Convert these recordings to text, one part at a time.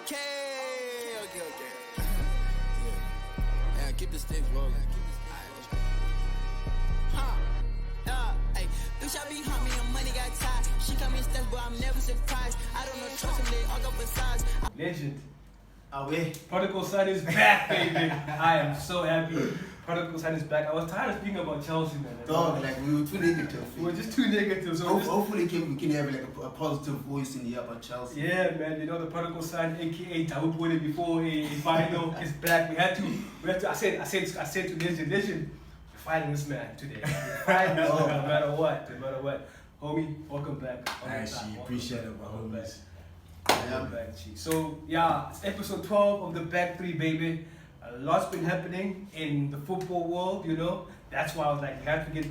Okay. Yeah, keep the sticks rolling. Bitch, I be hot, me and money got tied. She come in steps, but I'm never surprised. I don't know, trust him, they all go for size. Legend. Away. Prodigal son is back, baby. I am so happy. Prodigal son is back. I was tired of speaking about Chelsea, man. Dog, like we were too negative. We were just too negative. So hopefully we can have like a positive voice in here about Chelsea. Yeah, man. You know the prodigal son, aka Tabu Pune before a final is back. We had to. I said to Legend, we're fighting this man today. We're fighting this man, no matter what. Homie, welcome back. I appreciate it, my homies. So yeah, it's episode 12 of the Back 3, baby. A lot's been happening in the football world, you know. That's why I was like, we have to get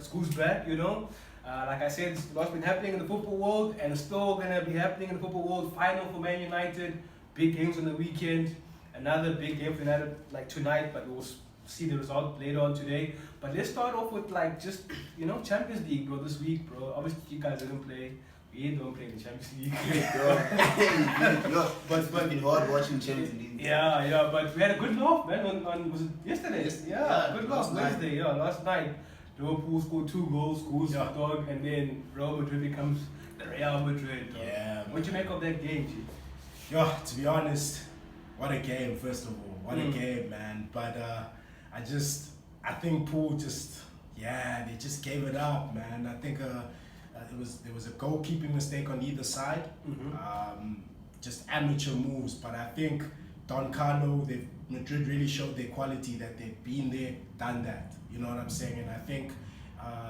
schools back, you know. Like I said, a lot's been happening in the football world, and it's still gonna be happening in the football world. Final for Man United, big games on the weekend. Another big game for United like tonight, but we'll see the result later on today. But let's start off with like just, you know, Champions League, bro, this week, bro. Obviously you guys didn't play. We don't play in the Champions League. But it's been hard watching Champions League. Yeah, but we had a good laugh, man, on was it yesterday? Yeah, good laugh Wednesday, last night. Liverpool scored 2 goals, dog, and then Real Madrid becomes the Real Madrid. Dog. Yeah. What'd you make of that game, G? Yo, to be honest, what a game, first of all. What a game, man. But I think Pool they just gave it up, man. I think there was a goalkeeping mistake on either side. Just amateur moves, but I think Don Carlo, Madrid really showed their quality, that they've been there, done that. You know what I'm saying? And I think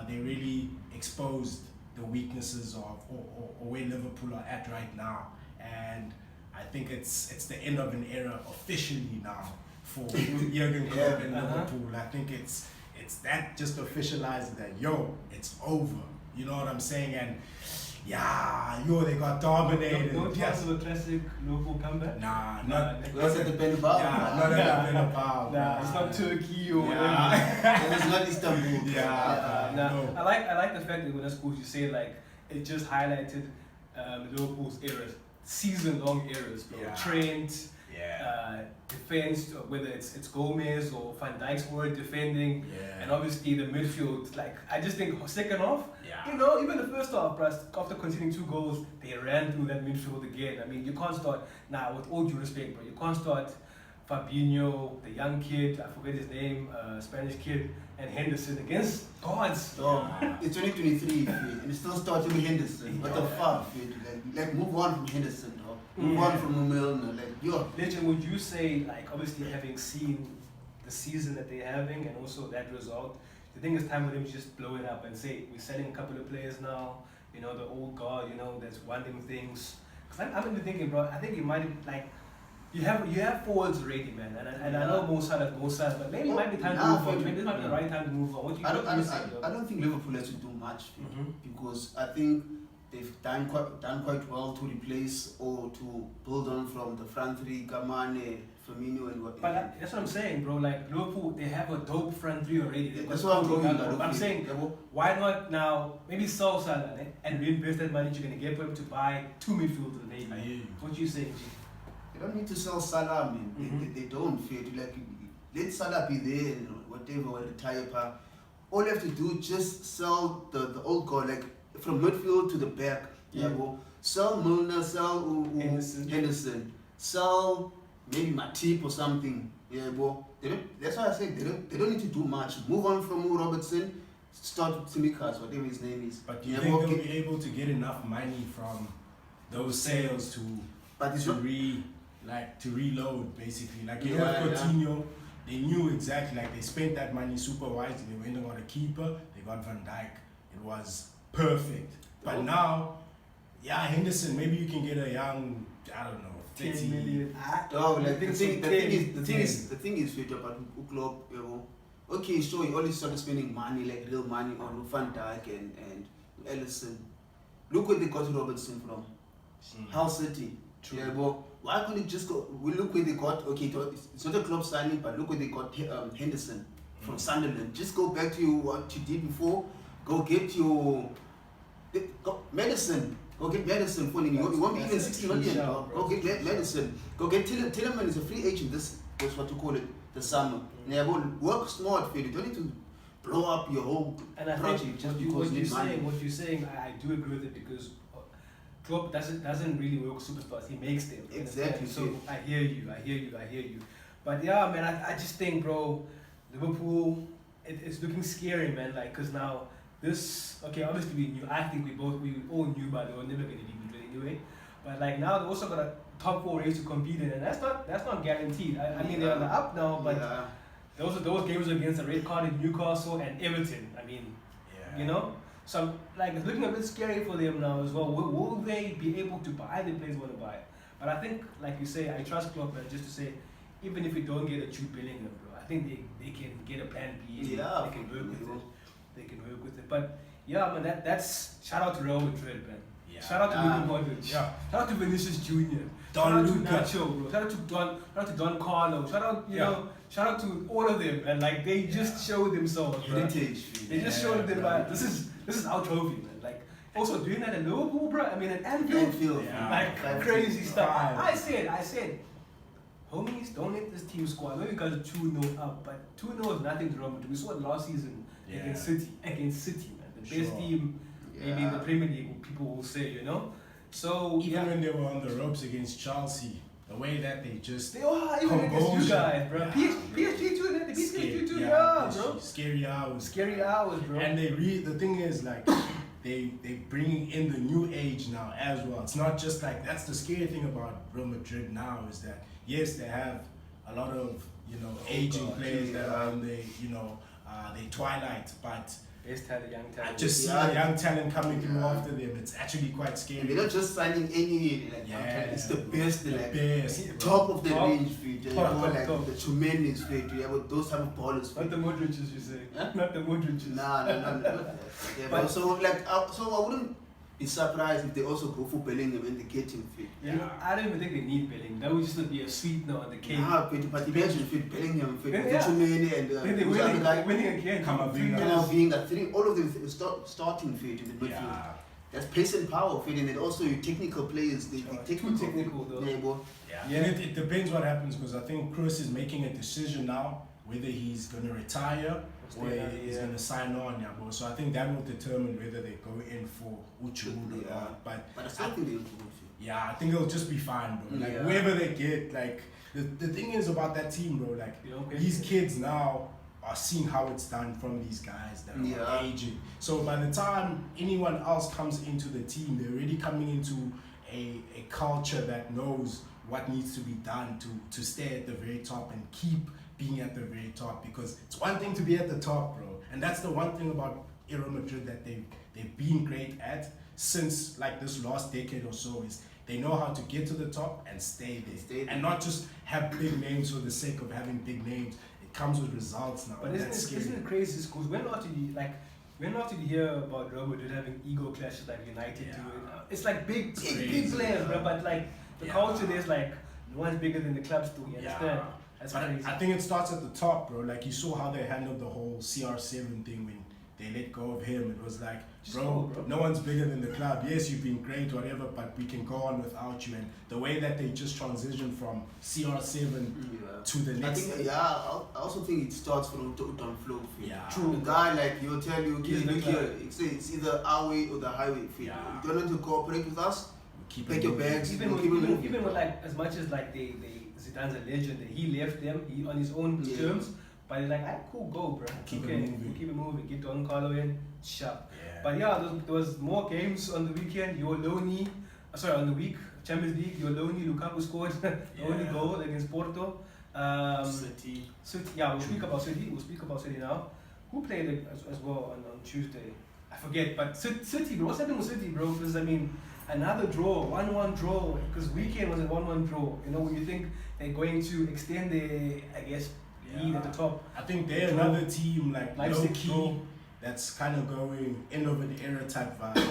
they really exposed the weaknesses of or where Liverpool are at right now. And I think it's the end of an era officially now for Jurgen Klopp and Liverpool. I think it's that just officializes that it's over. You know what I'm saying? And they got dominated. No chance of a classic Liverpool comeback? Not at the Bernabeu. Not at the Bernabeu. Nah, it's not Turkey or whatever. It's not Istanbul. No. I like the fact that when schools you say like it just highlighted Liverpool's errors, season-long errors, bro. Yeah. Trent, defense, whether it's Gomez or Van Dijk's word defending, and obviously the midfield. Like I just think second half, you know, even the first half, after conceding 2 goals, they ran through that midfield again. I mean, you can't start with all due respect, bro. You can't start Fabinho, the young kid, I forget his name, Spanish kid, and Henderson against gods. It's 2023, and it's still starting with Henderson. What the fuck, like move on from Henderson, dog. Move on from Milner, Legend, would you say, like, obviously having seen the season that they're having and also that result, do you think it's time for them to just blow it up and say, we're selling a couple of players now, you know, the old guard, you know, that's wanting things? Because I'm even thinking, bro, I think it might, like, you have forwards already, man, and I know Mo Salah, but maybe it might be time to move on. Maybe this might be the right time to move on. What do you say? I don't think Liverpool has to do much because I think they've done quite well to replace or to build on from the front three, Kamane, Firmino, and what. But that's what I'm saying, bro. Like Liverpool, they have a dope front three already. That's what I'm talking about. I'm saying, why not now? Maybe sell Salah and reinvest that money you're gonna get for them to buy 2 midfielders, maybe. I hear you. What you saying, G? They don't need to sell Salah, man. They don't fear to let Salah be there and whatever, retire. All you have to do just sell the old guy, like from midfield to the back. Sell Milner, sell Henderson, sell maybe Matip or something. That's why I say they don't need to do much. Move on from Robertson, start Tsimikas, whatever his name is. But do you think they'll be able to get enough money from those sales to reload, basically? Like Coutinho, they knew exactly, like they spent that money super wisely. They went and got a keeper, they got Van Dijk. It was perfect. But now, Henderson, maybe you can get a young, I don't know, 10 million. The thing is, fit about Klopp, okay, sure, you always started spending money, like real money on Van Dijk and Ellison. Look where they got Robertson from. Hull City. True. Why couldn't it just go? We look where they got, it's not a club signing, but look where they got Henderson from Sunderland. Just go back to what you did before. Go get your Madison. Go get Madison for him. You won't be even That's a 60 true million. shout, Bro. Go get Madison. Go get Tillman is a free agent. This was what you call it, the summer. Yeah, work smart, Phil. You don't need to blow up your whole And I project think just what because you're you need money. saying, I do agree with it because Klopp doesn't really work superstars. He makes them. you Exactly, understand? So yeah. I hear you. But yeah, man, I just think, bro, Liverpool, it's looking scary, man. Like, cause now okay, obviously we knew. I think we all knew, but they were never gonna be Madrid anyway. But like now they also got a top 4 race to compete in, and that's not guaranteed. I mean they're on the up now, but Yeah. those games against the red card in Newcastle and Everton. I mean, you know. So like it's looking a bit scary for them now as well. Will they be able to buy the players want to buy? But I think, like you say, I trust Klopp just to say, even if we don't get a Jude Bellingham, bro, I think they can get a plan B. Yeah. They can work with it. They can work with it. But yeah, man, that's shout out to Real Madrid, man. Yeah. Shout out to Yeah. Luka Modric. Yeah. Shout out to Vinicius Jr. Don shout out Luka. to Nacho, bro. Shout out to Don Carlo. Shout out, shout out to all of them, and like they just showed themselves, bro. Heritage. They just showed them that this is our trophy, man. Like also doing that in Liverpool, bro. I mean, at Anfield, Yeah. like Five, crazy six, stuff. five. I said, homies, don't let this team score. I know you guys are 2-0 up, but 2-0 is nothing to Real Madrid. We saw it last season against City, man. The best Sure. team maybe in the Premier League. People will say, you know. So Even when they were on the ropes against Chelsea, the way that they just they are even against you composure. guys, bro. Yeah. PSG too, they beat PSG too, bro. Scary hours. Scary hours, bro. And the thing is like they bringing in the new age now as well. It's not just like that's the scary thing about Real Madrid now is that yes they have a lot of aging players that are in they twilight, but Best talent, young I talent. just see a young talent coming through after them. It's actually quite And scary. they're not just signing any it's the best, top of the range fit. Top. The tremendous fit. You have those type of ballers. Not the Modric's, you say. Huh? Not the Modric's. Nah. Yeah, but so I wouldn't be surprised if they also go for Bellingham and they get him fit. You know, I don't even think they need Bellingham. That would just be a sweetener on the cake. Nah, but imagine fit Bellingham fit Yeah. with Chumene and Then they're who's the other guy? winning again. Camavinga. Being that three, all of them starting fit in the midfield. Yeah. That's pace and power fit, and then also your technical players. They Too technical though. Yeah, boy. Yeah, and it depends what happens because I think Chris is making a decision now whether he's going to retire or he's going to sign on. Yeah, bro. So I think that will determine whether they go in for Uchimuru or not. But I still think they'll go fit. yeah, I think it'll just be fine, bro. Like Yeah. whoever they get, like the thing is about that team, bro. Like these kids now are seeing how it's done from these guys that are aging. So by the time anyone else comes into the team, they're already coming into a culture that knows what needs to be done to stay at the very top and keep being at the very top, because it's one thing to be at the top, bro, and that's the one thing about Real Madrid that they've been great at since like this last decade or so is they know how to get to the top and stay there and not just have big names for the sake of having big names. It comes with results now. But isn't it crazy? Because when not you hear about Real Madrid having ego clashes like United do it? It's like big players, bro. But like the culture there's like no one's bigger than the clubs do. You understand? That's But crazy. I think it starts at the top, bro. Like you saw how they handled the whole CR7 thing when they let go of him. It was like, bro, no one's bigger than the club. Yes, you've been great, whatever, but we can go on without you. And the way that they just transitioned from CR7 to the next. I think, I also think it starts from Don Flo. Yeah. True. The guy, like, he'll tell you, okay, He's the look guy. here, it's either our way or the highway. Yeah. You don't want to cooperate with us, Keep pack it your moving. bags, Even we'll keep it moving. with like as much as like Zidane's a legend, that he left them on his own terms. But he's like, cool, go, bro. Keep it Okay, moving. we'll keep it moving. Get Don Carlo in, sharp. Yeah. But yeah, there was more games on the weekend. On the week, Champions League, Lukaku scored the only goal against Porto. City. Yeah, we'll speak about City. We'll speak about City now. Who played it as well on Tuesday? I forget, but City, bro. What's happening with City, bro? Because I mean, another draw, 1-1 draw. Because weekend was a 1-1 draw. You know, when you think they're going to extend their, I guess, lead at the top. I think they're another team like Leipzig low key draw. that's kind of going end of an era type vibe,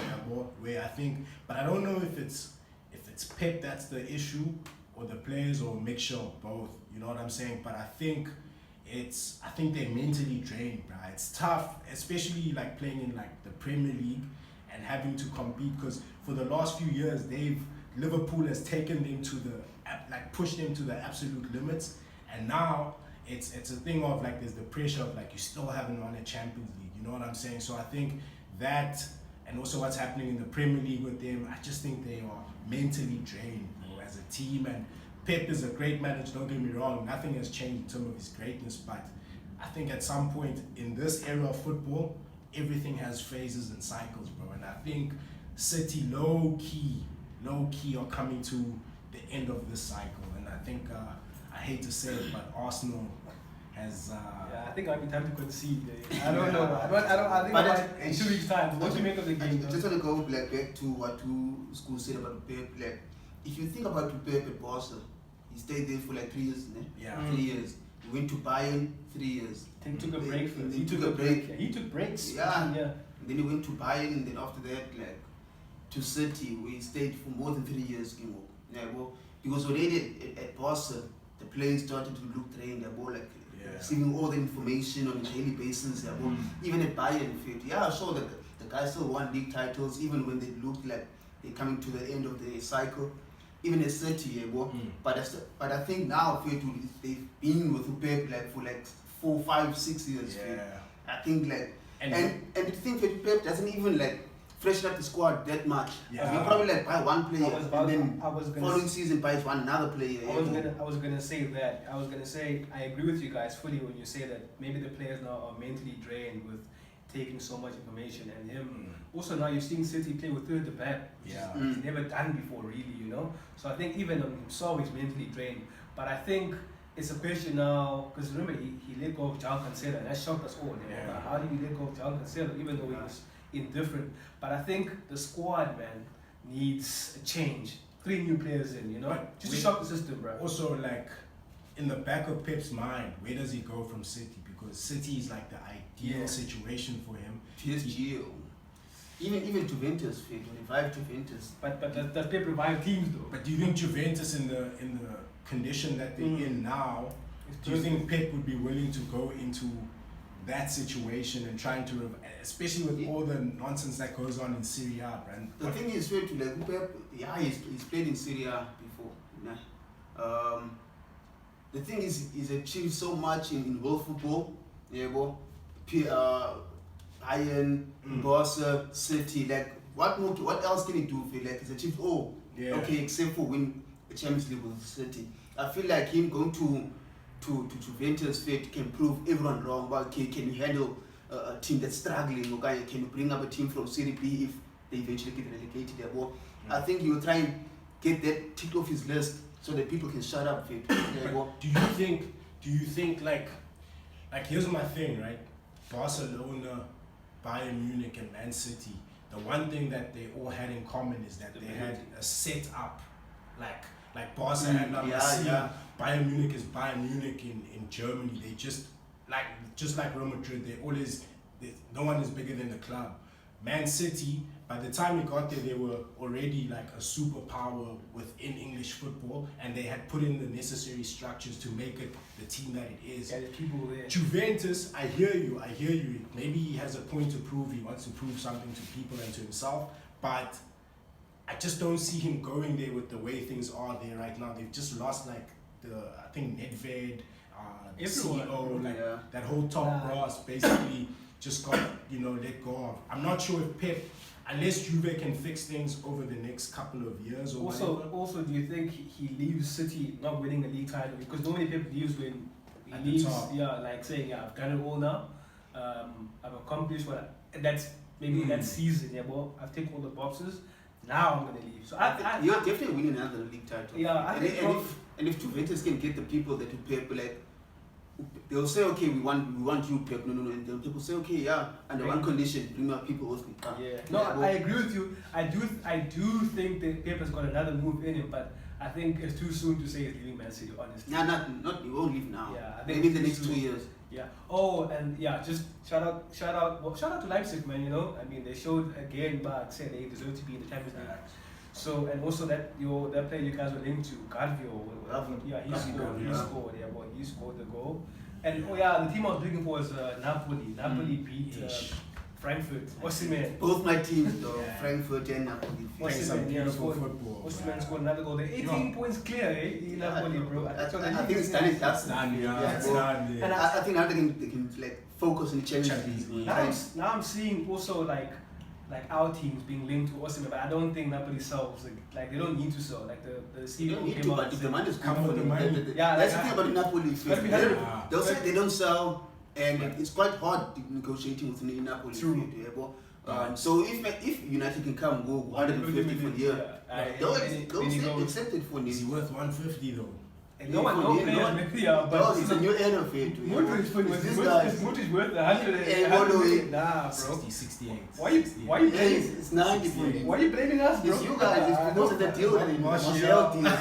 where I think, but I don't know if it's Pep that's the issue or the players or a mixture of both. You know what I'm saying? But I think they're mentally drained, bro. It's tough, especially like playing in like the Premier League and having to compete, because for the last few years Liverpool has taken them to the pushed them to the absolute limits, and now it's a thing of like there's the pressure of like you still haven't won a Champions League, you know what I'm saying? So I think that, and also what's happening in the Premier League with them, I just think they are mentally drained, bro, as a team. And Pep is a great manager, don't get me wrong, nothing has changed in terms of his greatness, but I think at some point in this era of football, everything has phases and cycles, bro. And I think City low key are coming to the end of this cycle. And I think, I hate to say it, but Arsenal has... yeah, I think I'll be time to concede. I don't know. I think But in 2 weeks' time. What do you make of the game? I just want to go back to what two schools said about Pep. Like, if you think about Pep at Barca, he stayed there for like 3 years, né? Yeah. 3 years. He went to Bayern, 3 years. He took a break first. He took a break. Yeah, he took breaks. Yeah. Yeah. And then he went to Bayern, and then after that, like, to City, where he stayed for more than 3 years. Yeah, well, because already at Barca, the players started to look trained. They're more like receiving all the information on a daily basis. Yeah, even at Bayern, sure that the guys still won league titles, even when they looked like they're coming to the end of the cycle. Even at City, but I think now they've been with Pep like for like 4, 5, 6 years. Yeah. I think like and the thing that Pep doesn't even like freshen up the squad that much. Yeah. He'll probably like buy one player and then gonna following season buys another player. I was gonna say that. I was gonna say I agree with you guys fully when you say that maybe the players now are mentally drained with taking so much information, and him also now you're seeing City play with 3 at the back, which he's never done before, really, you know. So I think even on himself he's mentally drained. But I think it's a question now, because remember he let go of João Cancelo, and that shocked us all. Yeah. How did he let go of João Cancelo even though he was indifferent? But I think the squad, man, needs a change. 3 new players in, you know, But just to shock the system, bro. Also, like, in the back of Pep's mind, where does he go from City? Because City is like the ideal situation for him. PSG, even Juventus, revive Juventus. But does Pep revive teams though? But do you think Juventus in the condition that they're in now, do you think Pep would be willing to go into that situation and trying to, especially with all the nonsense that goes on in Serie A, man? The thing is, like Pep, he's played in Serie A before. Nah. The thing is, he's achieved so much in world football. Bayern, Barca, City. Like, what else can he do? Like, he's achieved all. Yeah. Okay, except for win the Champions League with City. I feel like him going to Juventus can prove everyone wrong. But can you handle a team that's struggling? Okay, can you bring up a team from Serie B if they eventually get relegated? I think he will try and get that ticked off his list so that people can shut up. Do you think like here's my thing, right? Barcelona, Bayern Munich, and Man City, the one thing that they all had in common is that they had a set up, like Barca had La Masia, Bayern Munich is Bayern Munich in Germany. They just like Real Madrid, no one is bigger than the club. Man City, by the time we got there, they were already like a superpower within English football, and they had put in the necessary structures to make it the team that it is. Yeah, the people there. Juventus, I hear you. Maybe he has a point to prove. He wants to prove something to people and to himself, but I just don't see him going there with the way things are there right now. They've just lost like I think Nedved, the CEO, that whole top brass basically just got let go of. I'm not sure if Pep, unless Juve can fix things over the next couple of years or whatever. Also, do you think he leaves City not winning a league title? Because normally Pep leaves when he At the leaves, top. like saying, I've done it all now. I've accomplished what that's maybe that season. I've taken all the boxes. Now I'm gonna leave. So you're definitely winning another league title. Yeah, and if Juventus can get the people that you Pep, like, they'll say, okay, we want you, Pep. No. And then people say, okay, under one condition, bring our people also. I agree with you. I do think that Pep has got another move in him, but I think it's too soon to say he's leaving Man City, honestly. Not he won't leave now. Yeah, I think maybe in the next 2 years. Yeah. Oh, and just shout out to Leipzig, man. I mean, they showed again, but said they deserve to be in the Champions League. So, and also that player you guys were linked to, Garvio. He scored the goal. And the team I was looking for was Napoli. Napoli beat Frankfurt. Osimhen. Both my teams, though, Yeah. Frankfurt and Napoli. Playing some Osimhen, beautiful scored. football. Osimhen scored another goal. They're 18 points clear, eh? Napoli, bro. I think it's done. That's Done, yeah. It's bro. done, yeah. And I think now they can like focus on the Champions League. Now I'm seeing also like our teams being linked to Osimhen, but I don't think Napoli sells. Like they don't need to sell. Like the You CEO don't need came to, out but and if said- the money is Come good with for the them. money. Yeah, That's like, the thing about Napoli. Gotta be happy. They'll say they don't sell, and it's quite hard negotiating with Napoli. True. So if United can come go 150 for the year, they'll accept it for Is he Neil. worth 150 though? And no players maybe, yeah, But but it's a new era for it. Modric This guy. is worth 100. Hey, 100 Molo, million. Nah, bro. 60, 68. Why you 68. It's 90 for you. Why you blaming us, bro? It's you guys. It's because of the deal that Martial. Martial did.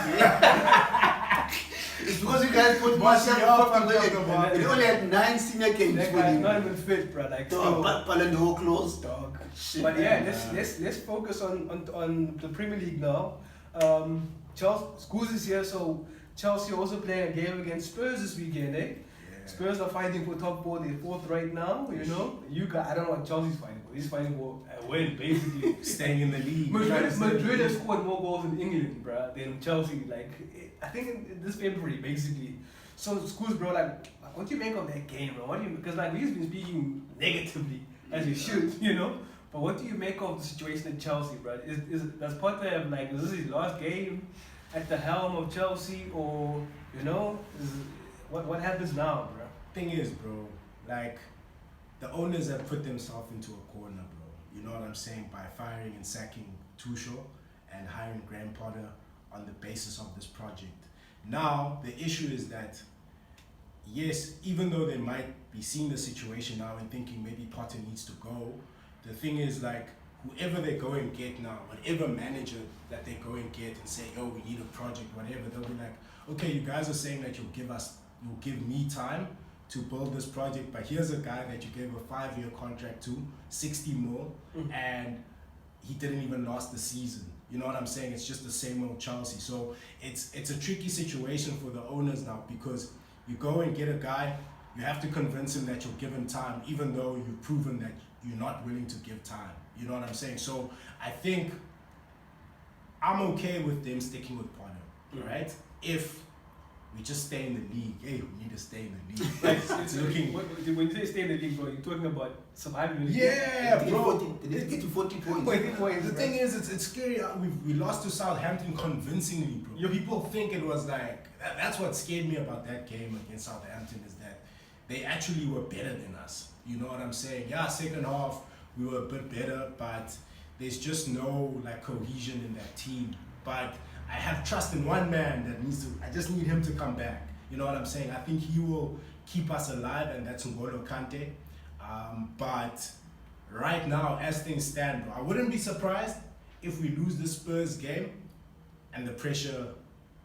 It's because you guys put Martial Martial, 50 million. about He only had 9 senior games That for guy's him. not even fit, bro. Like, Dog, so, Ballon d'Or close. dog. Shit, But yeah, man. let's focus on the Premier League now. Chelsea, Schools is here, so Chelsea also playing a game against Spurs this weekend, eh? Yeah. Spurs are fighting for top 4, they're 4th right now, you know. I don't know what Chelsea's fighting for. He's fighting for a win, basically. Staying in the league. Madrid has scored more goals in England, bruh, than Chelsea. Like, I think in this February, basically. So, Schools, bro, like, what do you make of that game, bro? Because, like, we've been speaking negatively, as we should, you know. But what do you make of the situation at Chelsea, bro? Does Potter have, like, is this his last game at the helm of Chelsea, or, you know, what happens now, bro? Thing is, bro, like, the owners have put themselves into a corner, bro. You know what I'm saying? By firing and sacking Tuchel and hiring Graham Potter on the basis of this project. Now, the issue is that, yes, even though they might be seeing the situation now and thinking maybe Potter needs to go, the thing is, like, whoever they go and get now, whatever manager that they go and get and say, oh, we need a project, whatever, they'll be like, okay, you guys are saying that you'll give me time to build this project, but here's a guy that you gave a 5-year contract to, 60 mil, and he didn't even last the season. You know what I'm saying? It's just the same old Chelsea. So it's a tricky situation for the owners now, because you go and get a guy, you have to convince him that you'll give him time, even though you've proven that you're not willing to give time. You know what I'm saying? So I think I'm okay with them sticking with Potter, right? If we just stay in the league, hey, we need to stay in the league. Like, It's looking. When you say stay in the league, bro, you're talking about surviving the league. Yeah, They bro. need to get to 40 points. The thing is, it's scary. We lost to Southampton convincingly, bro. People think it was like that's what scared me about that game against Southampton, is that they actually were better than us. You know what I'm saying? Yeah, second half we were a bit better, but there's just no like cohesion in that team. But I have trust in one man that needs to. I just need him to come back. You know what I'm saying? I think he will keep us alive, and that's N'Golo Kante. But right now, as things stand, bro, I wouldn't be surprised if we lose the Spurs game and the pressure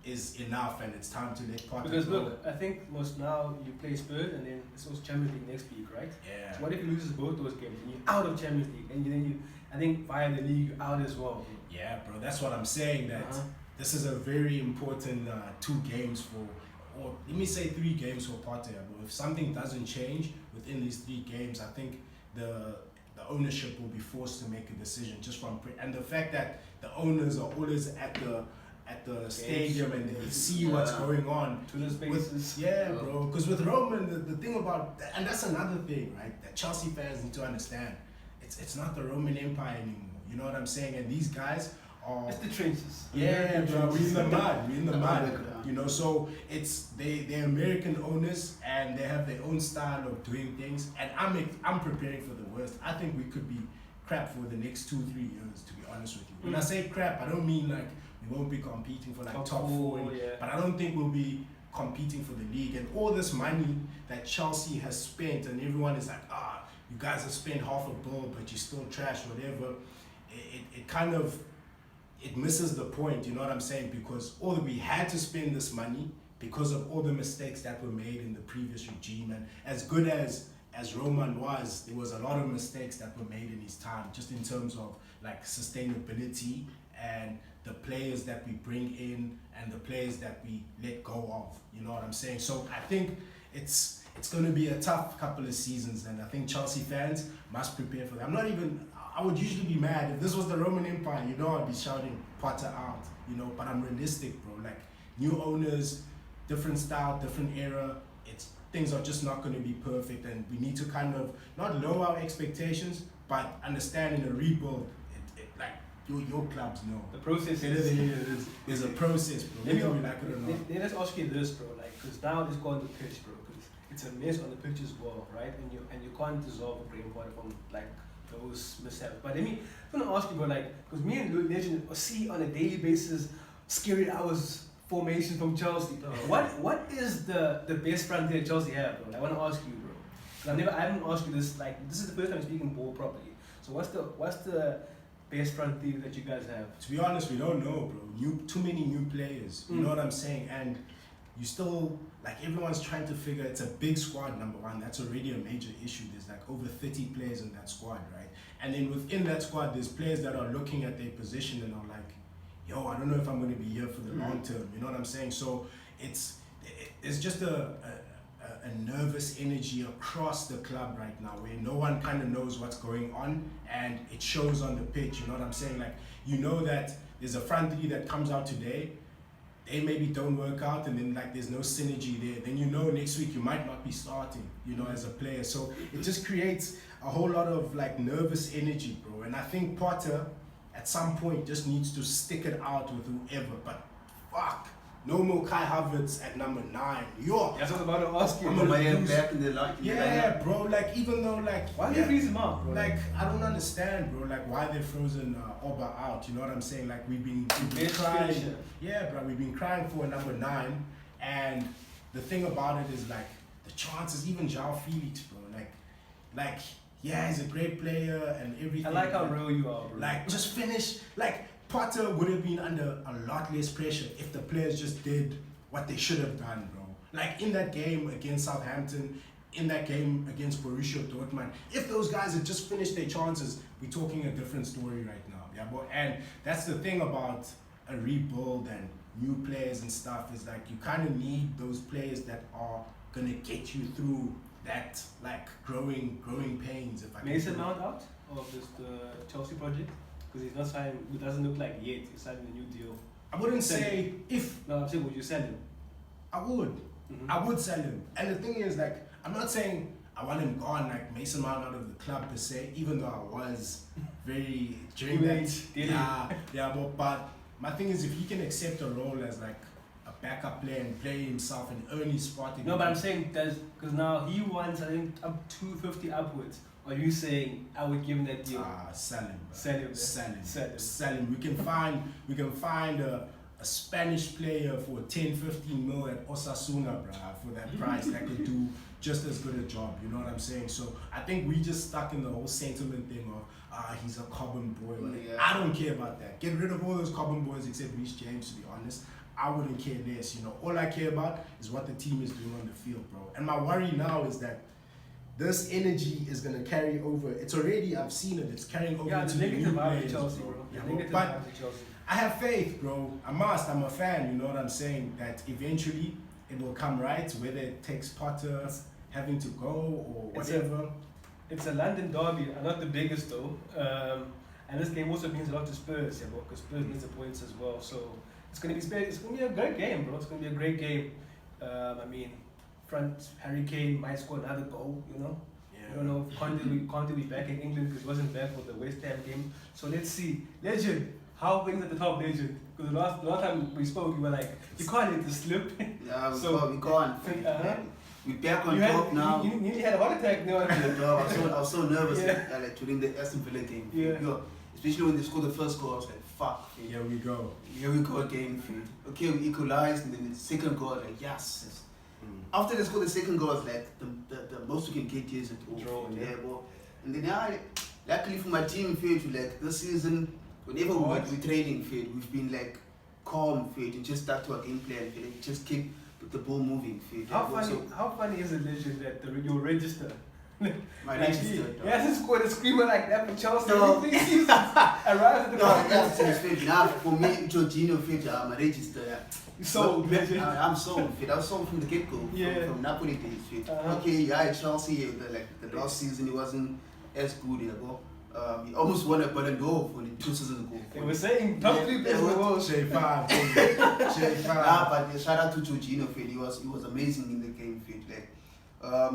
is enough and it's time to let Potter Because go. look, I think most now you play Spurs and then it's also Champions League next week, right? Yeah. So what if you loses both those games and you're out of Champions League and then you I think via the league you're out as well. Yeah, bro, that's what I'm saying, that Uh-huh. this is a very important 2 games for, or let me say 3 games for Potter. Bro. If something doesn't change within these 3 games, I think the ownership will be forced to make a decision just from and the fact that the owners are always at the stadium and they see what's going on. To the spaces. Yeah, bro. Because with Roman, the thing about, and that's another thing, right? That Chelsea fans need to understand. It's not the Roman Empire anymore. You know what I'm saying? And these guys are. It's the trenches. Yeah, bro. We're in the mud. We're in the mud. underground. You know, so they're American owners and they have their own style of doing things. And I'm preparing for the worst. I think we could be crap for the next 2-3 years. To be honest with you. When I say crap, I don't mean like we won't be competing for like top 4, yeah. but I don't think we'll be competing for the league. And all this money that Chelsea has spent, and everyone is like, you guys have spent half a bill, but you still trash, whatever. It kind of, it misses the point, you know what I'm saying? Because we had to spend this money because of all the mistakes that were made in the previous regime. And as good as Roman was, there was a lot of mistakes that were made in his time, just in terms of like sustainability and the players that we bring in and the players that we let go of, you know what I'm saying? So I think it's going to be a tough couple of seasons, and I think Chelsea fans must prepare for that. I would usually be mad if this was the Roman Empire, I'd be shouting Potter out, but I'm realistic, bro. Like, new owners, different style, different era, things are just not going to be perfect, and we need to kind of not lower our expectations, but understand in a rebuild, like your clubs know. The process there's a process, bro. Whether we like it or not. Let's ask you this, bro. Like, because now let's go on the pitch, bro. Because it's a mess on the pitch as well, right? And you can't dissolve a Graham Potter from like those mishaps. But I'm gonna ask you, bro. Like, because me and Legend see on a daily basis scary hours formation from Chelsea. What is the best front three that Chelsea have, bro? I want to ask you, bro. 'Cause I haven't asked you this. Like, this is the first time I'm speaking ball properly. So what's the best front three that you guys have? To be honest, we don't know, bro. Too many new players. You know what I'm saying? And you still, like, everyone's trying to figure, it's a big squad, number one. That's already a major issue. There's like over 30 players in that squad, right? And then within that squad, there's players that are looking at their position and are like, yo, I don't know if I'm going to be here for the long term. You know what I'm saying? So it's just a nervous energy across the club right now, where no one kind of knows what's going on, and it shows on the pitch. You know what I'm saying? Like, that there's a front three that comes out today, they maybe don't work out, and then like there's no synergy there. Then next week you might not be starting, as a player. So it just creates a whole lot of like nervous energy, bro. And I think Potter at some point just needs to stick it out with whoever. But fuck, no more Kai Havertz at number 9. That's what I was about to ask you. Back in the line. Yeah, bro. Like, even though like, why do you freeze him out, bro? Like, I don't understand, bro. Like, why they're frozen Oba out. You know what I'm saying? Like, we've been crying. Finisher. Yeah, bro. We've been crying for a number 9, and the thing about it is like the chances. Even João Felix, bro. Like, yeah, he's a great player and everything. I like how real you are, bro. Like, just finish. Like, Potter would have been under a lot less pressure if the players just did what they should have done, bro. Like, in that game against Southampton, in that game against Borussia Dortmund, if those guys had just finished their chances, we're talking a different story right now. Yeah, but and that's the thing about a rebuild and new players and stuff, is like you kind of need those players that are gonna get you through that like growing pains. If I can Mason Mount out of this Chelsea project, because he's not signed. It doesn't look like yet he's signing a new deal. I wouldn't say if. No, I'm saying would you sell him? I would. I would sell him. And the thing is, like, I'm not saying I want him gone, like Mason Mount out of the club per se, even though I was very during that. But my thing is, if he can accept a role as like a backup player and play himself and earn his spot. No, but I'm saying because now he wants, I think, up 250 upwards. Are you saying I would give him that deal? Sell him. Sell him. We can find a Spanish player for 10-15 mil at Osasuna, bruh, for that price that could do just as good a job. You know what I'm saying? So I think we just stuck in the whole sentiment thing of he's a Cobham boy. Like, I don't care about that. Get rid of all those Cobham boys except Reece James, to be honest. I wouldn't care less. All I care about is what the team is doing on the field, bro. And my worry now is that this energy is gonna carry over. It's already, I've seen it. It's carrying over to the new players, Chelsea, bro. But I have faith, bro. I'm a fan. You know what I'm saying? That eventually it will come right, whether it takes Potter having to go or whatever. It's a London derby, not the biggest though. And this game also means a lot to Spurs, because Spurs needs the points as well. So it's gonna be a great game, bro. It's gonna be a great game. I mean, front Harry Kane might score another goal. I don't know if Conte will be back in England, because he wasn't back for the West Ham game. So let's see. Legend, how things at the top, Legend? Because the last time we spoke, you were like, you can't let this slip. Yeah, we can't. We're back on top now. You nearly had a heart attack now. I was so nervous like during the Aston Villa game. Yeah. Especially when they scored the first goal, I was like, fuck. Here we go again. Okay, we equalized, and then the second goal, like, yes. After they scored the second goal, I was like, the most we can get here is a draw. And then luckily for my team, like this season, whenever we're training, we've been like calm, and just stuck to our game plan, just keep the ball moving. How funny is it, Legend, that you'll register My Like Manchester. he hasn't scored a screamer like that for Chelsea No. in 3 seasons. Arrived at the No, club. that's fit. Now, for me, Jorginho fit. I'm a register. So legend. I'm so fit. I was sold from the get go. Yeah. From Napoli days fit. Uh-huh. Okay, yeah, at Chelsea, the last season, he wasn't as good. He almost won a Ballon d'Or for 2 seasons ago. They were saying top 3 players in the world. J5. J5. But shout out to Jorginho fit. He was amazing in the game fit.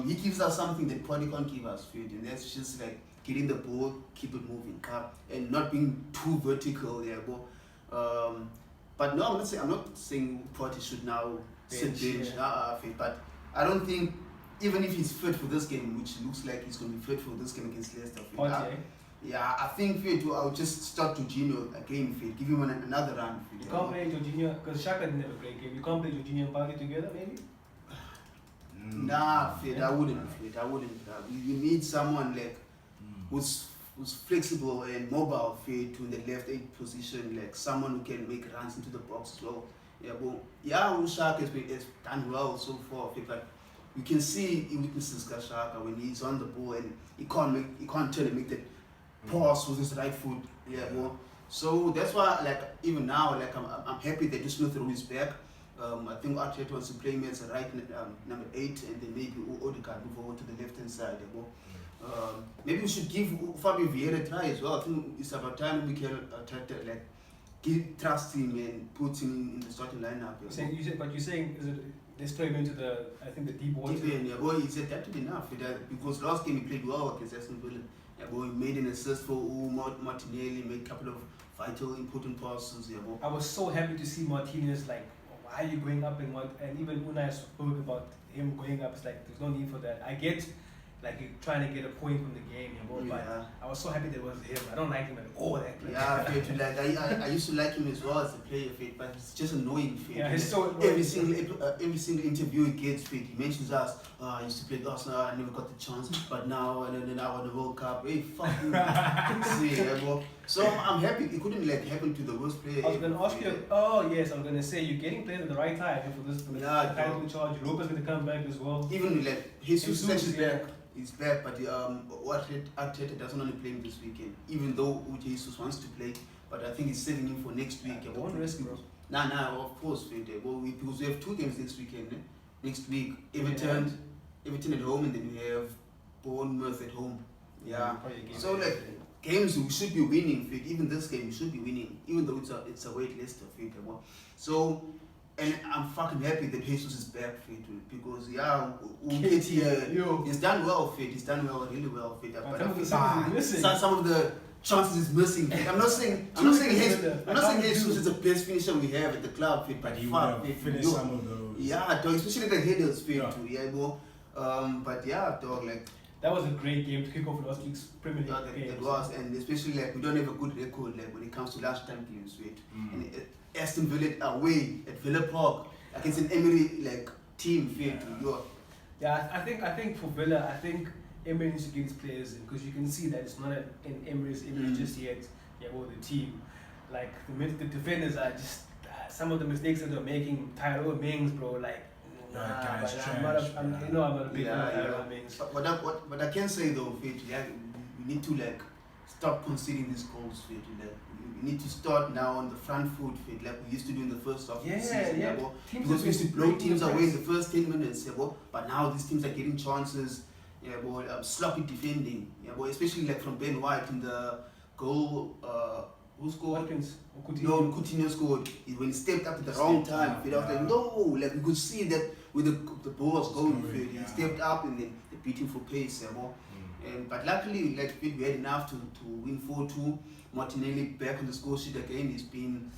He gives us something that Poli can't give us fit, and that's just like getting the ball, keep it moving, and not being too vertical. But no, I'm not saying Poli should now sit bench. Fit, but I don't think even if he's fit for this game, which looks like he's going to be fit for this game against Leicester. Yeah, I think fit. I'll just start Jorginho again. Fit, give him another run. Fit, you can't play Jorginho because Xhaka didn't have a great game. You can't play Jorginho and Partey together, maybe. Nah, fit. I wouldn't. Fit. I wouldn't. You need someone who's flexible and mobile. Fit in the left 8 position, like someone who can make runs into the box as well. Xhaka has done well so far. Fit, but you can see weaknesses for Xhaka when he's on the ball and he can't turn and make that pass with his right foot. So that's why, even now, I'm happy that Smith Rowe is back. I think Arteta wants to play me as a right number 8, and then maybe Odegaard move over to the left hand side. Maybe we should give Fabio Vieira a try as well. I think it's about time we can trust him and put him in the starting lineup. But you're saying is it let's throw him into the deep water. Deep end, he's adapted enough because last game he played well against Aston Villa. He made an assist for Martinelli, made a couple of vital, important passes. I was so happy to see Martinez. Why are you going up and even Unai spoke about him going up. It's like there's no need for that. I get you're trying to get a point from the game, but I was so happy that it was him. I don't like him at all. I used to like him as well as a player, but it's just annoying. Yeah, he's so annoying. Every single interview he gets, he mentions us. I used to play Arsenal, I never got the chance, but now and then I won the World Cup. Hey, fuck you. So I'm happy it couldn't happen to the worst player. I was going to ask you. Oh yes, I'm going to say you're getting players at the right time for this title charge. Lopez going to come back as well. Even Jesus is back. He's back, but what Arteta doesn't only play him this weekend, even though Jesus wants to play, but I think he's setting him for next week. Don't risk, bro. Nah, of course, because we have 2 games next weekend. Next week, Everton at home, and then we have Bournemouth at home. So games we should be winning. Even this game we should be winning, even though it's a weight Leicester. So. And I'm fucking happy that Jesus is back fit because we'll get here. He's done well fit. He's done well, really well fit. But some of the chances is missing. I'm not saying Jesus is the best finisher we have at the club fit, but he would finish some of those. Especially the headers fit too. Dog, that was a great game to kick off last week's Premier League game. It was, and especially we don't have a good record when it comes to lunchtime games, and Aston Villa away at Villa Park against an Emery team. I think for Villa, I think Emery needs to get his players in because you can see that it's not in Emery's image just yet. The team, the defenders are just some of the mistakes that they're making. Tyrone Mings, bro, I'm not a big fan of Tyrone Mings. But I can say though, we need to stop conceding these goals. We need to start now on the front foot, like we used to do in the first half of the season. Because we used to blow teams away in the first 10 minutes. But now these teams are getting chances. Sloppy defending. Especially from Ben White in the goal. Who scored? Watkins. No, Coutinho scored. When he stepped up at the wrong time. I was no. We could see that with the ball was going. He stepped up and then they beat him for pace. But luckily, we had enough to win 4-2. Martinelli back on the score sheet again. He's been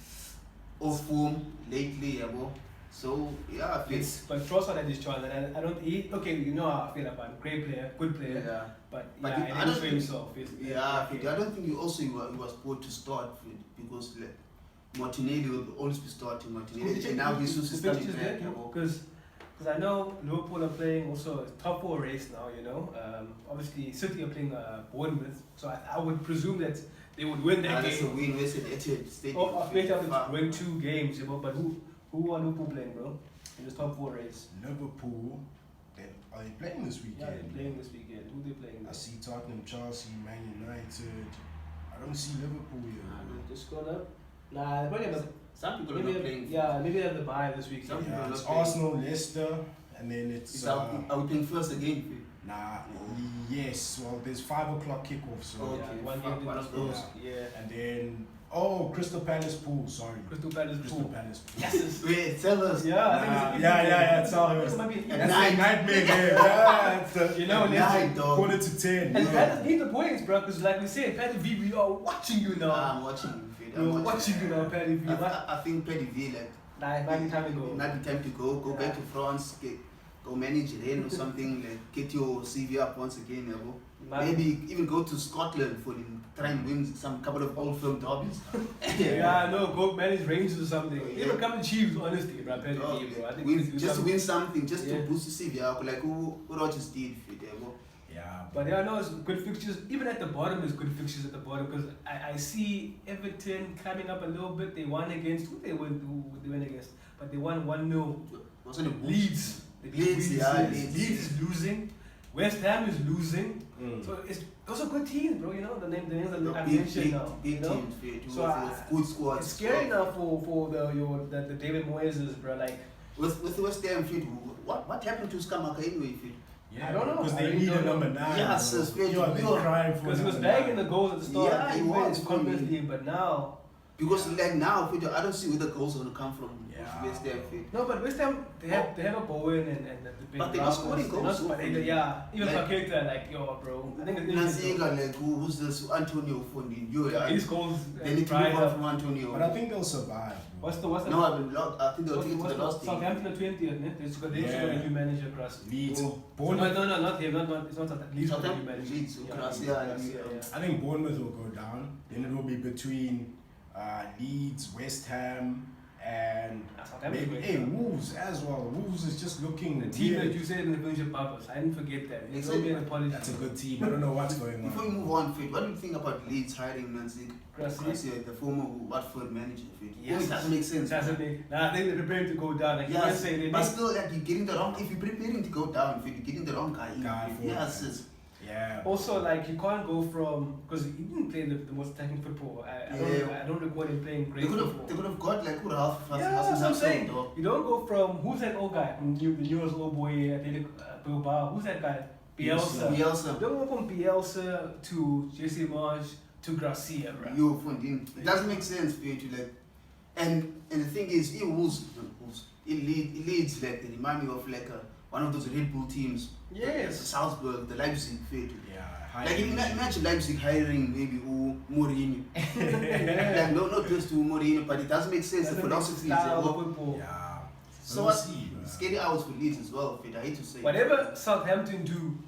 off form lately. So but Trossard had his chance, and I don't. You know how I feel about him. Great player, good player. But I don't think himself. I don't think he was put to start because Martinelli will always be starting. Martinelli, and now he's just starting back. Because I know Liverpool are playing also a top 4 race now. Obviously City are playing Bournemouth, so I would presume that they would win that game. That's a win. We're at Etihad Stadium. Win 2 games, but who are Liverpool playing, bro? In the top 4 race. Liverpool Are they playing this weekend? Yeah, they're playing this weekend. Who they playing? I see Tottenham, Chelsea, Man United. I don't see Liverpool here. Just scroll up. Nah, they probably have Some people are maybe not playing. maybe they have the bye this week. Some people Yeah, are it's not playing. Arsenal, Leicester, and then it's. Are we playing first again? Nah, yes. Well, there's 5 o'clock kickoff, so. Okay, Yeah, one fuck, game one to of those. dispose. Yeah. And then Crystal Palace pool. Sorry, Crystal Palace Crystal pool. Palace pool. Yes. Wait, tell us. Yeah, I think it's Yeah, it's all. It might be an That's Nine. a nightmare game. Yeah, it's You know, Nine, dog. 9:45. and Palace need the points, bro. Because like we said, Paddy V, we are watching you now. I'm watching. We're watching you now, Paddy V. I think Paddy V, like, Nah, it might be time to go. it might be time to go back to France, go manage Rennes or something, like get your CV up once again, you know. Maybe even go to Scotland for him, try and win some couple of old firm derbies. Yeah, no, go manage Rangers or something. Yeah. Even come to Chiefs, honestly, bro. Paddy V, bro. I think we can do Just to something. win something, just Yeah. to boost the CV up, like who Rogers did, you know. Yeah, But yeah, no, it's good fixtures. Even at the bottom, there's good fixtures at the bottom because I see Everton climbing up a little bit. They won against who they went against, but they won 1-0. Wasn't it Leeds. They beat Leeds, yeah, Leeds Leeds. is losing. West Ham is losing. Mm. So those are good teams, bro. You know the names that I big, mentioned big, now. big You know? teams, fit, So with good squads. It's scary now for the David Moyes, bro. Like With the West Ham, fit, what happened to Skamaka anyway, fit? yeah, I don't know. because I they really need don't a know. number 9. Yeah, bro. sis, fit, You are you're- crying for because he was number bagging 9. the goals at the start. Yeah, he was, Conference for me. League, but now. Because like now, fit, I don't see where the goals are gonna come from. Yeah. West Ham, fit. No, but West Ham they have a Bowen and the big But they're not scoring They're not goals, scoring, so- yeah, even Like- Paqueta, like yo, bro. I think it's Naziga, like who's this Antonio Fondi? his goals. They need to prior- move on from Antonio. But I think they'll survive. Bro. What's the No, I think they'll take it to the last team. Southampton the 20th, ne? They just got a new manager across. Leeds, Oh. Bournemouth. No, not him, not it's not Southampton. Leeds got a new Southampton, manager. Leeds, Yeah, across, Leeds, yeah, across, yeah. I think Bournemouth will go down. Then it will be between Leeds, West Ham, and Southampton maybe went down. Wolves as well. Wolves is just looking The team that weird. you said in the Finnish Purpose, I didn't forget that. It's Exactly. only an apology. That's a good team. I don't know what's going Before you on. move on, Fit, what do you think about Leeds hiring Nancy Gracia. Gracia, the former Watford manager, Fit? Yes. It doesn't make It sense. doesn't make. Nah, I think they're preparing to go down. Like you can't say they but make. still, like you're getting the wrong. If you're preparing to go down, Fit, you're getting the wrong guy. in, Guy Fit. for Yes, it. yes. Yeah. Also, like you can't go from because he didn't play the most attacking football. I don't recall him playing great They football. could have got like who half. Yeah, that's what I'm saying. You don't go from who's that old guy from the newest old boy at Bilbao? Who's that guy? Bielsa. You Bielsa. don't go from Bielsa to Jesse Marsh to Gracia, bro. You funding. It doesn't make sense for you to like. And the thing is, it leads like they remind me of like one of those Red Bull teams. Yes. Salzburg, the Leipzig fit. Yeah. Like imagine Leipzig hiring maybe Mourinho. Like no twist to Mourinho, but it doesn't make sense. The philosophy is style of like, football. Yeah. so We'll what? see, bro. Scary hours for Leeds as well. Fit. I hate to say. Whatever Southampton do,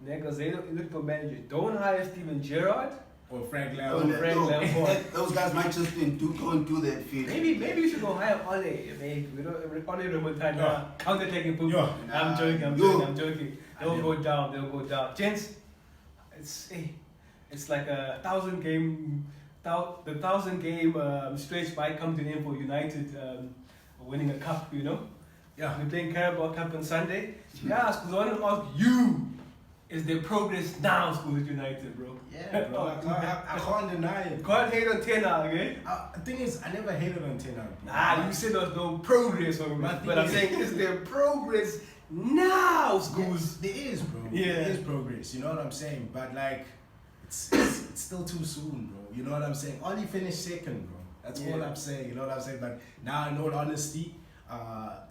because they don't look for manager. Don't hire Steven Gerrard. Or Frank Oh, Lampard. Frank Lampard. those guys might just go and do that fit. Maybe you should go hire Ole. Maybe we don't Ole Remontada Yeah. counter-attacking football. Yeah. I'm joking. I'm joking. They'll go down. They'll go down. Gents, it's like a 1,000 game. The 1,000 game stretch might come to an end for United winning a cup. You know. Yeah. We're playing Carabao Cup on Sunday. Yeah, because I want to ask you, is there progress now, Schools United, bro? Yeah, bro. I can't deny it. You can't hate on Tenor, okay? The thing is, I never hated on Ten Hag, bro. Ah, you said there's no progress on me. My thing But I'm is- saying, is there progress now, Schools? There is, bro. Yeah. There is progress. You know what I'm saying? But like, it's still too soon, bro. You know what I'm saying? Only finished second, bro. That's all Yeah. I'm saying. You know what I'm saying? But now, in all honesty,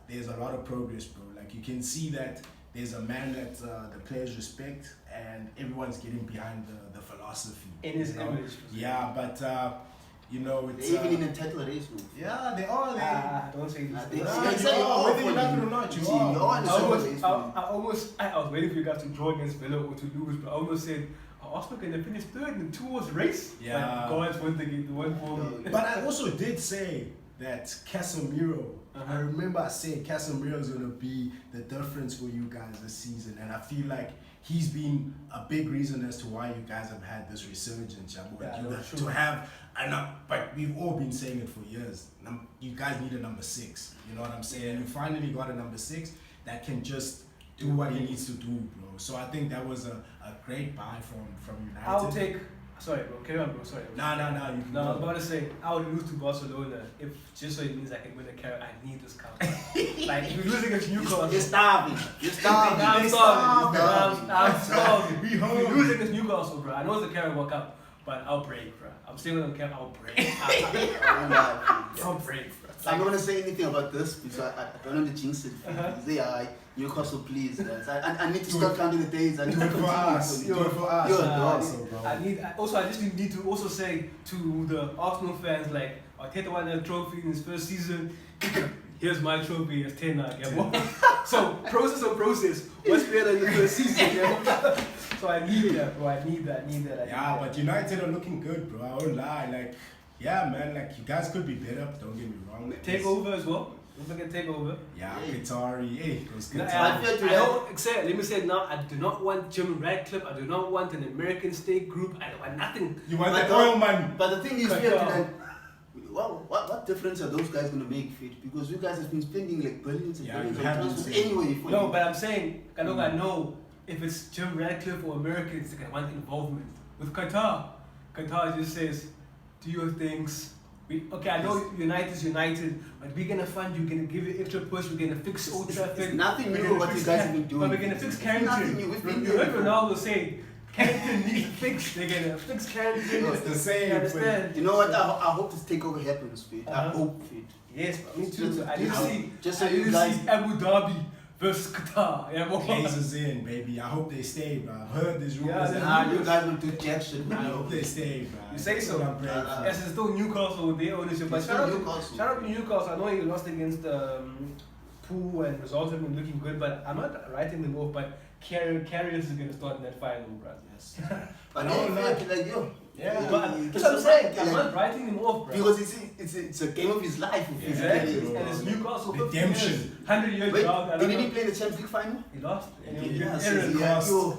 there's a lot of progress, bro. Like you can see that there's a man that the players respect, and everyone's getting behind the philosophy. In his you know? image. Yeah, but you know, it's They're even in a title race, bro. yeah, they are. Don't say this. They- Yeah, Yeah, you exactly. are, whether you Oh, like it or not, you see, are. you're on the I title was, race, I, bro. I was waiting for you guys to draw against Villa or to lose, but I almost said, Arsenal can finish third in the 2 horse race. Yeah. But guys won the one for me. But I also did say that Casemiro, Uh-huh. I remember I said Casemiro is going to be the difference for you guys this season. And I feel like he's been a big reason as to why you guys have had this resurgence. Yeah, You no, have true. to have, but we've all been saying it for years. You guys need a number 6. You know what I'm saying? Yeah. You finally got a number 6 that can just do what he needs to do, bro. So I think that was a great buy from United. I'll take. Sorry, bro. Carry on, bro. Sorry. No. You can No, I was about to say I would lose to Barcelona if just so it means I can win the Carabao. I need this cup. Like if we lose against Newcastle. You're starving. You're starving. I'm starving. I'm starving. We If home. we lose against Newcastle, bro. I know it's the Carabao Cup, but I'll break, bro. I'm still gonna care. I'll break. I'll break, bro. I'm not gonna say anything about this because I don't want to jinx it. Say, Newcastle, please, guys. I need to start counting the days. I need Do to it for us. Do it for us. I just need to also say to the Arsenal fans, like, Arteta won a trophy in his first season. Here's my trophy as 10 now. So process. What's better than the first season? Yeah? So I need that, bro. I need that. Yeah, but United are looking good, bro. I won't lie. Like, yeah, man. Like, you guys could be better. Don't get me wrong. Take over as well. Don't forget take over. Yeah, Qatari. Hey, those Qatari. Let me say it now. I do not want Jim Radcliffe. I do not want an American state group. I don't want nothing. You want the oil money. But the thing is, what difference are those guys gonna make, Fit? Because you guys have been spending like billions and billions of transfers anyway. No, but I'm saying, I know if it's Jim Radcliffe or Americans, they're gonna want involvement. With Qatar just says, do your things. I know United is United, but we're gonna fund you, we're gonna give you extra push, we're gonna fix Old Trafford. It's nothing new what you guys have been doing. But we're gonna fix Carrington. You heard Ronaldo say, Carrington needs fixed. They're gonna fix Carrington. It's the same. You understand? You know what? I hope this takeover happens, Fit. I hope, Fit. Yes, me too. I need to see. Just so I need you to guys. see Abu Dhabi versus Qatar. Yeah, Glazers in, baby. I hope they stay, bro. I've heard this rumors. You guys will do jack shit. I hope they stay, bro. You say so. Yes, it's still Newcastle with their ownership. But shout out to Newcastle. I know he lost against Poole and results have been looking good, but I'm not writing them off. But Carriers is going to start in that final, bro. Yes. But no, like yo. Yeah, but that's what I'm saying. I'm not writing him off, bro. Because it's a game of his life. Exactly. And it's Newcastle. Redemption. 100-year job. Didn't he play the Champions League final? He lost.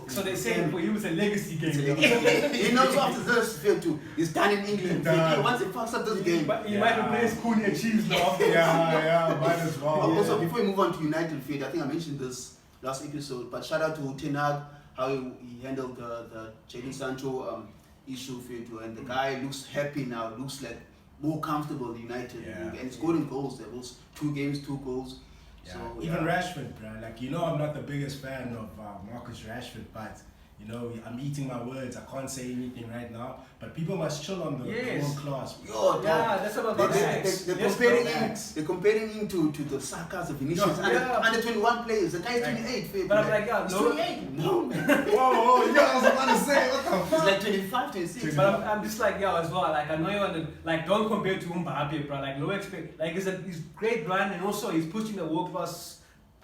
So they say for him it's a legacy game. He knows after this field too. He's done in England. Once he fucks up this game. But he might replace Cooney and Chiefs now. Yeah, might as well. Also, before we move on to United field, I think I mentioned this last episode, but shout out to Ten Hag, how he handled the Jadon Sancho issue field, and the guy looks happy now, looks like more comfortable in United, and scoring goals. There was 2 games, 2 goals. Yeah. So, even Rashford, bro. Like, I'm not the biggest fan of Marcus Rashford, but I'm eating my words. I can't say anything right now, but people must chill on the world class. That's about they're comparing him to the Sakas of Vinicius under 21 players. The guy's 28. But I'm like, 28. No, man. Whoa, I was about to say, what the fuck? He's like 25, 26. But I'm just like, as well. Like, I know you want to, like, don't compare to Mbappe, bro. Like, low expect. Like, he's great brand, and also he's pushing the world class.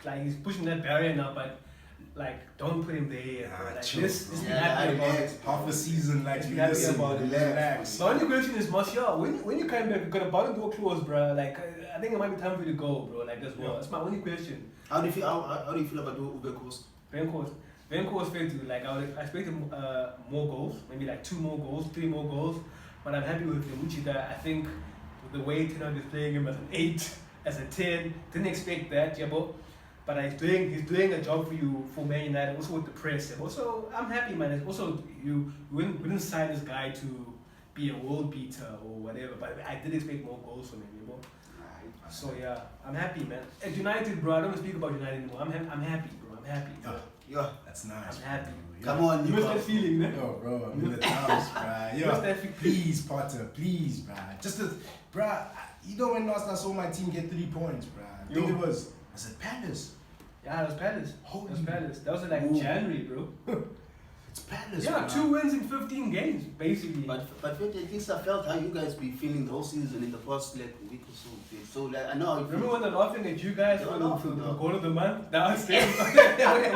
Like, he's pushing that barrier now, but. Like, don't put him there. Like, this be happy about it. Half a season, like, be happy about it. Relax. The only question is, Martial, when you come back, you got a Ballon d'Or clause, bro. Like, I think it might be time for you to go, bro. Like, as well. That's my only question. How do you feel about Ubeco's? Venko fair to, like, I expected more goals, maybe like 2 more goals, 3 more goals. But I'm happy with Yamuchita. I think with the way Ten Hag is playing him as an 8, as a 10, didn't expect that, but he's doing a job for you for Man United, also with the press. And also, I'm happy, man. Also, you wouldn't sign this guy to be a world beater or whatever, but I did expect more goals from him, So yeah, I'm happy, man. At United, bro, I don't speak about United anymore. I'm happy, bro. I'm happy. Yeah, that's nice. I'm happy. Come on, you must that feeling, man. Yo, bro, I'm in the house, bro. Please, Potter, please, bro. Bro, when last I saw my team get 3 points, bro. I think it was it Palace? Yeah, it was Palace. Palace. That was in like January, bro. It's Palace. Yeah, 2 wins in 15 games, basically. But at least I felt how you guys be feeling the whole season in the past week or so. So like I know. Remember when they're laughing at you guys for the goal of the month? That was them.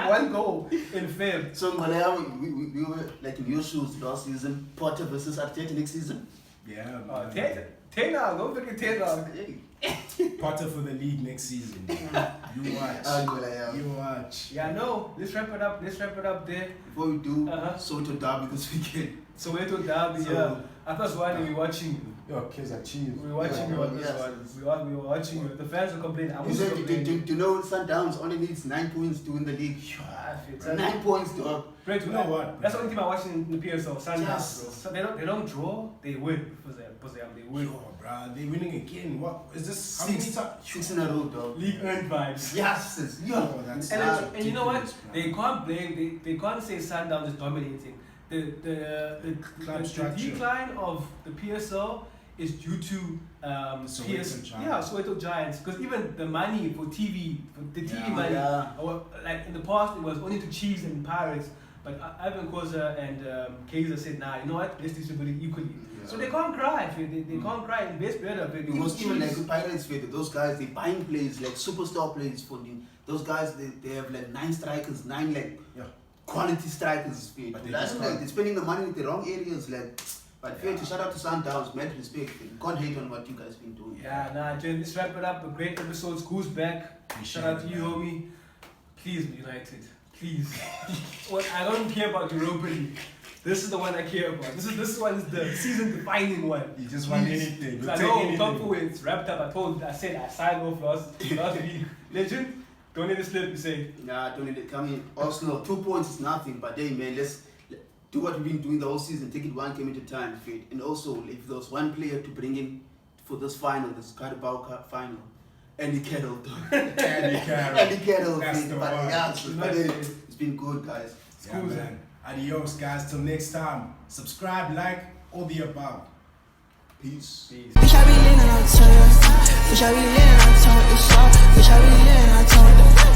1 goal in Feb. So we were like in your shoes last season. Potter versus Arteta next season. Yeah. Ten now, don't forget 10 now. Potter for the league next season. You watch. You watch. Yeah, no. Let's wrap it up there. Before we do, Soweto derby this weekend. Soweto derby, yeah. I thought one we were watching you. Your kids are cheese. We were watching you on this yes. one. We were watching you. The fans were complaining. I You was said, complaining. do you know Sundowns only needs 9 points to win the league? Ah, it's 9 points, dog. Great, You know what? That's the only team I watch in the PSL. Sundowns, Yes. bro. So they don't draw. They win. They win. Yo, bro, they're winning again. What is this? How many times? 6 in a row, dog. League earned vibes. Yes, it's, yo. Oh, that's And you know what? ridiculous, bro. They can't blame. They can't say Sundowns is dominating. The Club the structure. decline of the PSL is due to Soweto Giants. Soweto Giants. Because even the money for TV, Yeah. money, Yeah. like in the past, it was only to Chiefs and Pirates. But Ivan Koza and Kaiser said, nah, you know what? Let's distribute it equally. Yeah. So they can't cry. They can't cry. Invest better. Because even like the Pirates, those guys, they buying players, like superstar players for them. Those guys, they have like 9 strikers, 9 like Yeah. quality strikers. But they That's just like can't. they're spending the money in the wrong areas. Like, but fair Yeah. to shout out to Sundowns, mad respect. You can't hate on what you guys been doing. Yeah, nah, Jay, let's wrap it up. A great episode. School's back. Appreciate Shout out to it, you, man. homie. Please, be United. Please. Well, I don't care about Europa League. This is the one I care about. This one is the season-defining one. You just want Please. anything. I We'll take know anything. top four it's wrapped up. I said I signed off last week. Legend, don't let it slip. You say. Nah, don't need it. Come in. Arsenal, 2 points is nothing. But hey, man, let's do what we've been doing the whole season. Take it one game at a time, Fate. And also, if there's one player to bring in for this final, this Carabao Cup final, Andy Kettle. Andy Carroll. Andy Kettle, That's Fate. the But one. yeah, but hey, it's been good, guys. Yeah, man. Adios, guys. Till next time. Subscribe, like, all the above. Peace. Wish I be leaning, I'll tell you. Wish I be leaning, I'll tell you. Wish I be leaning, I'll tell you.